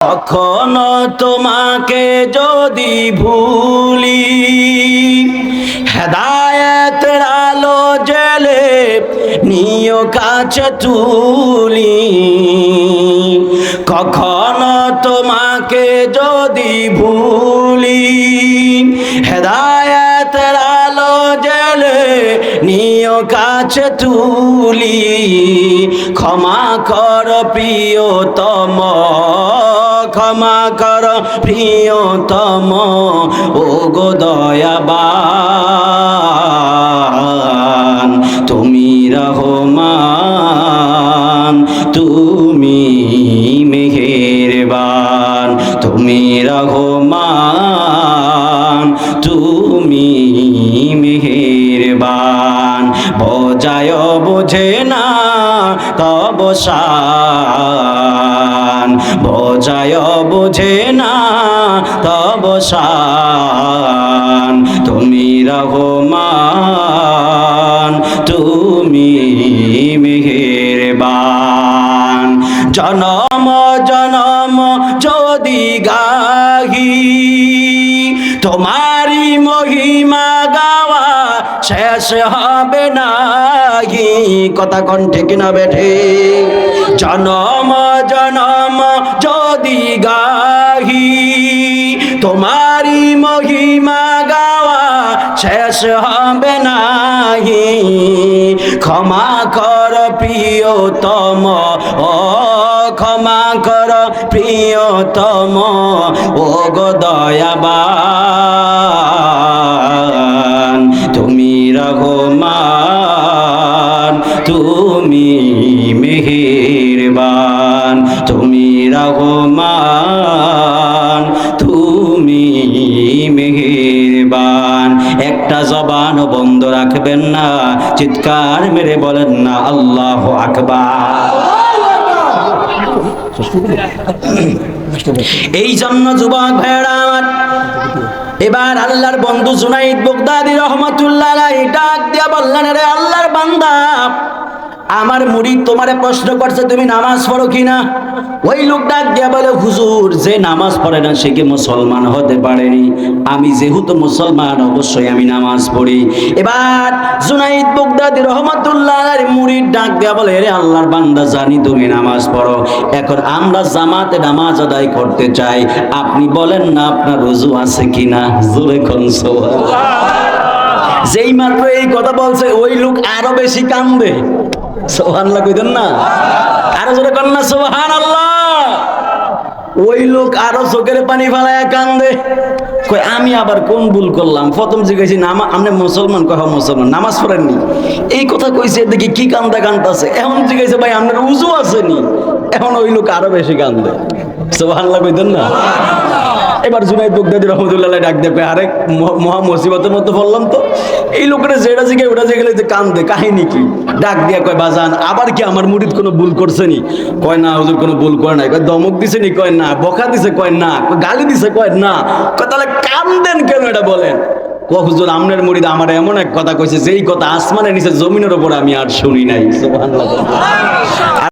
কখনো তোমাকে যদি ভুলি, হেদায়েতের আলো জেলে নিও কাছে তুলি। কখনো তোমাকে যদি ভুলি, হেদায়েতের আলো জেলে নিও কাছে তুলি। ক্ষমা কর প্রিয়তম, ক্ষমা কর প্রিয়তম, ও গো দয়াবান তুমি রহমান, তুমি মেহেরবান, তুমি রহমান, তুমি মেহেরবান। বোঝায় বোঝে না তব শান, বোঝায় বোঝে না তব শান। তুমি রহমান, তুমি মেহেরবান। জনম জনম যদি গাহি, তোমারি মহিমা গাওয়া শেষ হবে নাহি। কথা কোন ঠিক না বেঠে? জনম জনম যদি গাহি, তোমারি মহিমা গাওয়া শেষ হবে নাহি। ক্ষমা কর প্রিয়তম, ও ক্ষমা কর প্রিয়তম, ও গো দয়াবান তুমি রহমান, তুমি মেহেরবান, তুমি রহমান, তুমি মেহেরবান। একটা জবান বন্ধ রাখবেন না, চিৎকার মেরে বলেন না আল্লাহু আকবার। এই জন্য যুবক ভাইরা আমার, এবার আল্লাহর বন্ধু জুনাইদ বাগদাদী রহমাতুল্লাহ আলাইহি ডাক দিয়া বললেন, রে আল্লাহর বান্দা, আমার মুরিদ তোমারে প্রশ্ন করছে তুমি নামাজ পড়ো কিনা। ওই লোক ডাক দিয়া বলে, হুজুর, যে নামাজ পড়ে না সে কি মুসলমান হতে পারেনি? আমি যেহেতু মুসলমান অবশ্যই আমি নামাজ পড়ি। এবার জুনাইদ বাগদাদী রহমাতুল্লাহ আলাইহির মুরিদ ডাক দিয়া বলে, রে আল্লাহর বান্দা, জানি তুমি নামাজ পড়ো, এখন আমরা জামাতে নামাজ আদায় করতে চাই, আপনি বলেন না আপনার রুজু আছে কিনা। জোরে কোন সুবহানাল্লাহ। যেই মাত্র এই কথা বলছে ওই লোক আরো বেশি কান্দে। সুবহানাল্লাহ কইতেন না? আরো জোরে কোন না সুবহানাল্লাহ। ওই লোক আরো চোখের পানি ফেলায় কান্দে। কই আমি আবার কোন ভুল করলাম? প্রথম জিজ্ঞাসি আপনি মুসলমান? কহ মুসলমান। নামাজ পড়েননি? এই কথা কইছে দেখি কি কান্দা কান্দাছে। এখন জিজ্ঞাসা, ভাই আপনার উজু আসেনি? এখন ওই লোক আরো বেশি কান্দে। সুবহানাল্লাহ কইতেন না? এবার জুনাইদ বাগদাদী রহমাতুল্লাহ ডাক দেবে, আরে মহা মুসিবতের মধ্যে পড়লাম তো। এই লোকের যেটা জিগে ওটা গেলে যে কান্দে, কাহিনী কি? ডাক দিয়া কয়, বাজান, আবার কি আমার মুরিদ কোনো ভুল করছে নি? কয় না হুজুর, কোনো ভুল করে নাই। কয় ধমক দিছে নি? কয় না। বকা দিছে? কয় না। গালি দিছে? কয় না। কয় তাহলে কান্দেন কেন এটা বলেন? কয় হুজুর, আমনের মুরিদ আমার এমন এক কথা কইছে, যেই কথা আসমানের নিচে জমিনের উপর আমি আর শুনি নাই। সুবহানাল্লাহ।